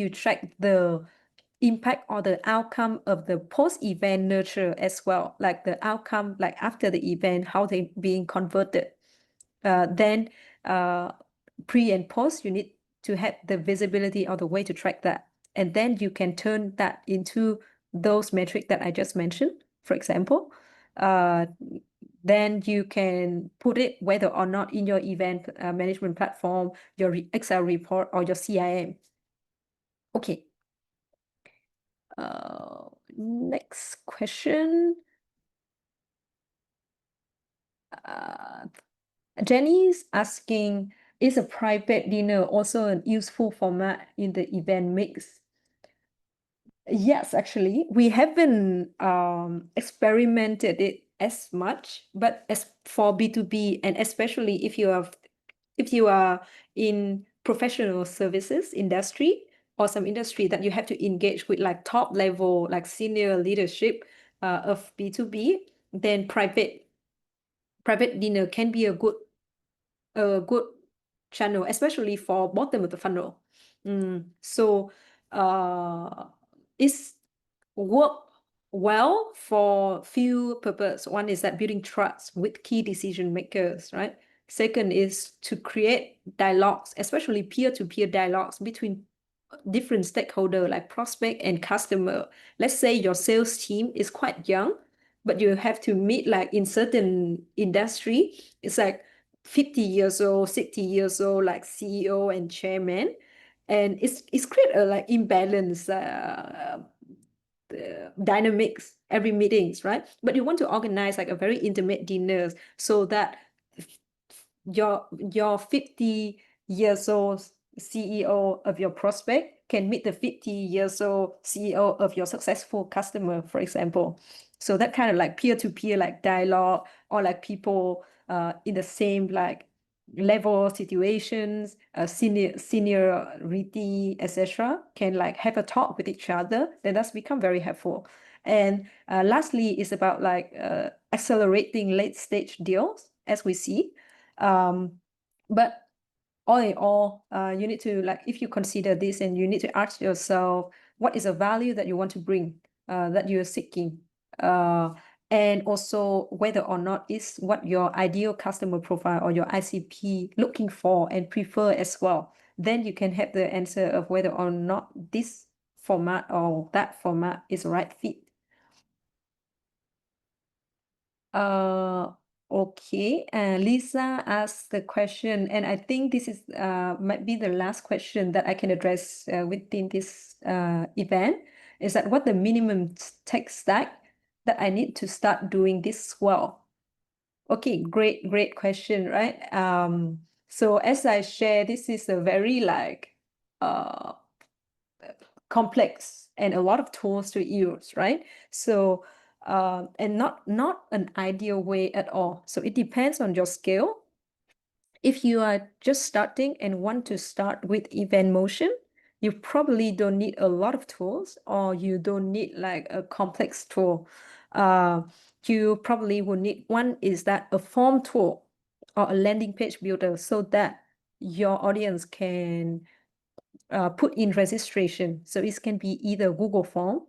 track the impact or the outcome of the post-event nurture as well, like the outcome, like after the event, how they being converted. Then pre and post, you need to have the visibility or the way to track that. And then you can turn that into those metrics that I just mentioned, for example. Then you can put it whether or not in your event management platform, your Excel report, or your CIM. Okay. Next question. Jenny's asking, is a private dinner also a useful format in the event mix? Yes, actually, we haven't experimented it as much, but as for B2B, and especially if you are in professional services industry or some industry that you have to engage with like top level, like senior leadership of B2B, then private dinner can be a good channel, especially for bottom of the funnel. So it's work well for few purpose. One is that building trust with key decision makers, right? Second is to create dialogues, especially peer-to-peer dialogues between different stakeholder like prospect and customer. Let's say your sales team is quite young, but you have to meet like in certain industry, it's like 50 years old, 60 years old, like CEO and chairman. And it's create a like imbalance dynamics every meetings, right? But you want to organize like a very intimate dinners so that your 50 years old CEO of your prospect can meet the 50 years old CEO of your successful customer, for example. So that kind of like peer-to-peer like dialogue, or like people in the same like level situations, seniority, etc., can like have a talk with each other. Then that's become very helpful. And lastly, is about like accelerating late stage deals, as we see. But all in all, you need to like, if you consider this, and you need to ask yourself, what is the value that you want to bring, that you're seeking? And also whether or not is what your ideal customer profile or your ICP looking for and prefer as well. Then you can have the answer of whether or not this format or that format is the right fit. Okay, Lisa asked the question, and I think this is might be the last question that I can address within this event, is that what the minimum tech stack that I need to start doing this well? Okay, great question, right? So as I share, this is a very like complex and a lot of tools to use, right? So and not an ideal way at all. So it depends on your skill. If you are just starting and want to start with event motion, you probably don't need a lot of tools, or you don't need like a complex tool. You probably will need, one is that a form tool or a landing page builder, so that your audience can put in registration. So it can be either Google form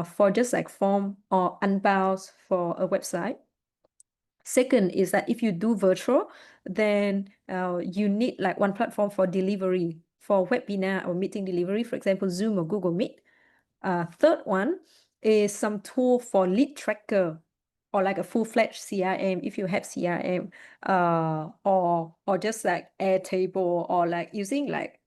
for just like form, or Unbound for a website. Second is that if you do virtual, then you need like one platform for delivery, for webinar or meeting delivery, for example, Zoom or Google Meet. Third one is some tool for lead tracker, or like a full-fledged CRM if you have CRM, or just like Airtable, or like using like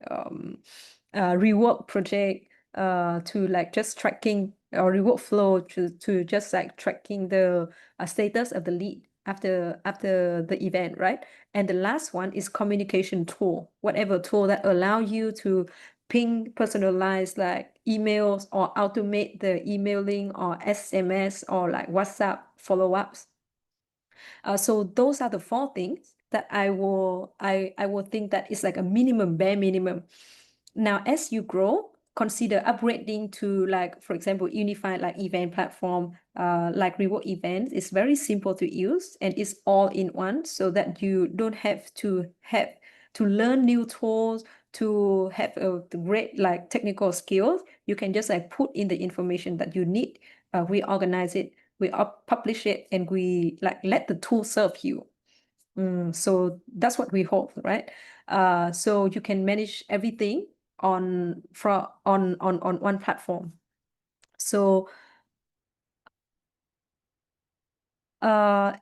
Rework project to like just tracking, or Rework flow to just like tracking the status of the lead after the event, right? And the last one is communication tool, whatever tool that allow you to ping personalized like emails, or automate the emailing, or SMS, or like WhatsApp follow-ups. So those are the four things that I will think that is like a minimum, bare minimum. Now, as you grow, consider upgrading to, like, for example, unified like event platform, like Rework events. It's very simple to use and it's all in one, so that you don't have to learn new tools, to have a great like technical skills. You can just like put in the information that you need. We organize it, we publish it, and we like let the tool serve you. So that's what we hope, right? So you can manage everything on one platform. So does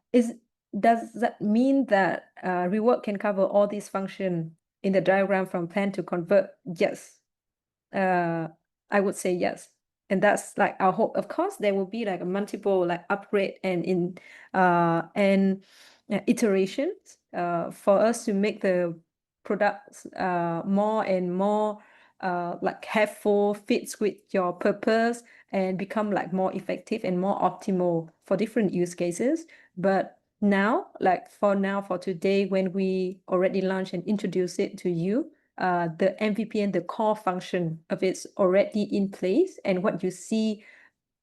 that mean that Rework can cover all these functions in the diagram from plan to convert? Yes. I would say yes. And that's like our hope. Of course, there will be like a multiple like upgrade and iterations for us to make the products more and more like helpful, fits with your purpose, and become like more effective and more optimal for different use cases. But now, like for today, when we already launched and introduce it to you, the MVP and the core function of it's already in place, and what you see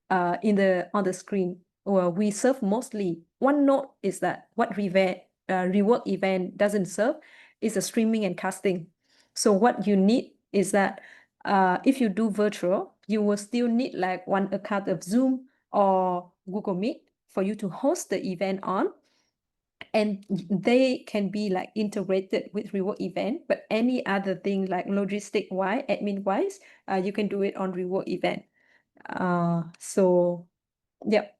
on the screen. Well, we serve mostly one note is that what Rework event doesn't serve is a streaming and casting. So what you need is that if you do virtual, you will still need like one account of Zoom or Google Meet for you to host the event on, and they can be like integrated with Rework event. But any other thing like logistic wise, admin wise, you can do it on Rework event. So yep.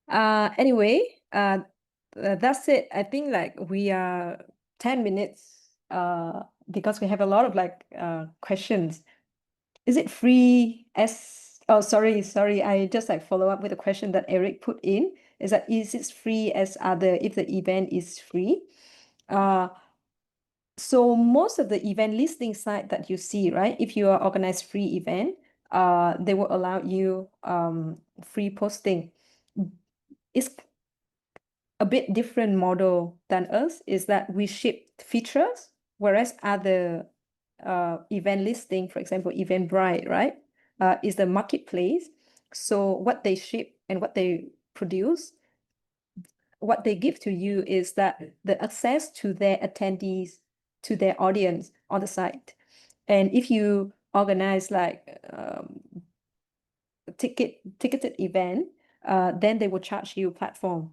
Anyway, that's it. I think like we are 10 minutes because we have a lot of like questions. Is it free as, oh, sorry. I just like follow up with a question that Eric put in. Is it free as other if the event is free? So most of the event listing site that you see, right? If you are organized free event, they will allow you free posting. It's a bit different model than us, is that we ship features, whereas other event listing, for example, Eventbrite, right, is the marketplace. So what they ship and what they produce, what they give to you is that the access to their attendees, to their audience on the site. And if you organize like ticketed event, then they will charge you platform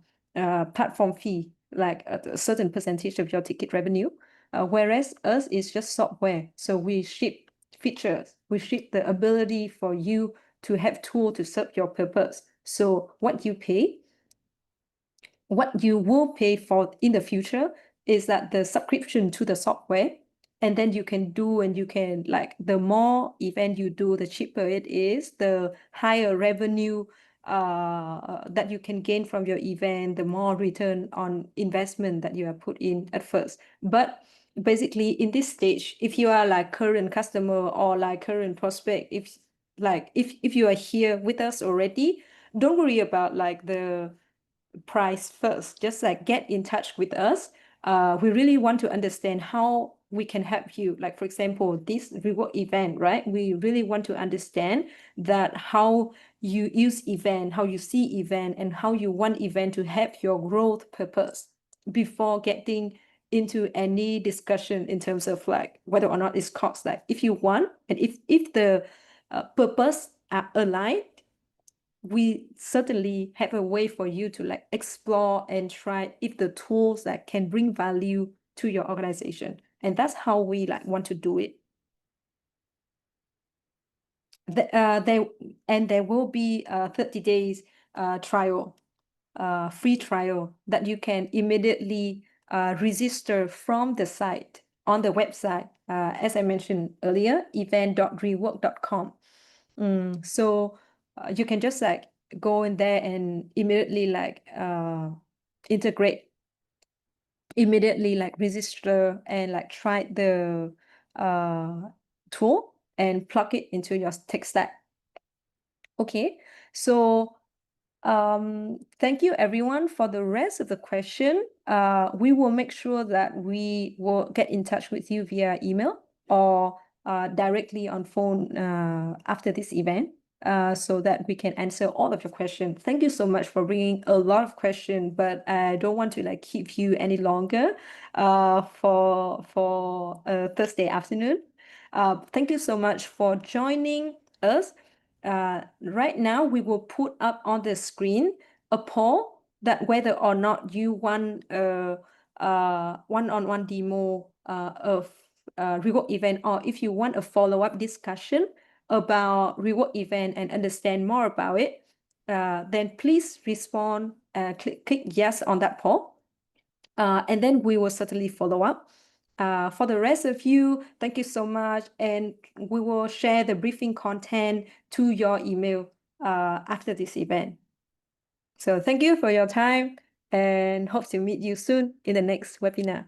fee, like a certain percentage of your ticket revenue. Whereas us is just software. So we ship features, we ship the ability for you to have tool to serve your purpose. So what you will pay for in the future is that the subscription to the software, and then you can do, and you can like, the more event you do, the cheaper it is, the higher revenue that you can gain from your event, the more return on investment that you have put in at first. But basically in this stage, if you are like current customer or like current prospect, if you are here with us already, don't worry about like the price first. Just like get in touch with us. We really want to understand how we can help you. Like, for example, this Rework event, right? We really want to understand that how you use event, how you see event, and how you want event to help your growth purpose before getting into any discussion in terms of like whether or not it's cost. Like, if you want, and if the purpose are aligned, we certainly have a way for you to like explore and try if the tools that can bring value to your organization. And that's how we like want to do it. There will be a 30 days trial, free trial that you can immediately register from the site on the website, as I mentioned earlier, event.rework.com. So you can just like go in there and immediately like immediately like register and like try the tool and plug it into your tech stack. Okay, so thank you everyone for the rest of the question. We will make sure that we will get in touch with you via email or directly on phone after this event so that we can answer all of your questions. Thank you so much for bringing a lot of questions, but I don't want to like keep you any longer for Thursday afternoon. Thank you so much for joining us. Right now, we will put up on the screen a poll that whether or not you want a one-on-one demo of Rework event, or if you want a follow-up discussion about Rework event and understand more about it, then please respond, click yes on that poll. And then we will certainly follow up. For the rest of you, thank you so much. And we will share the briefing content to your email after this event. So thank you for your time and hope to meet you soon in the next webinar.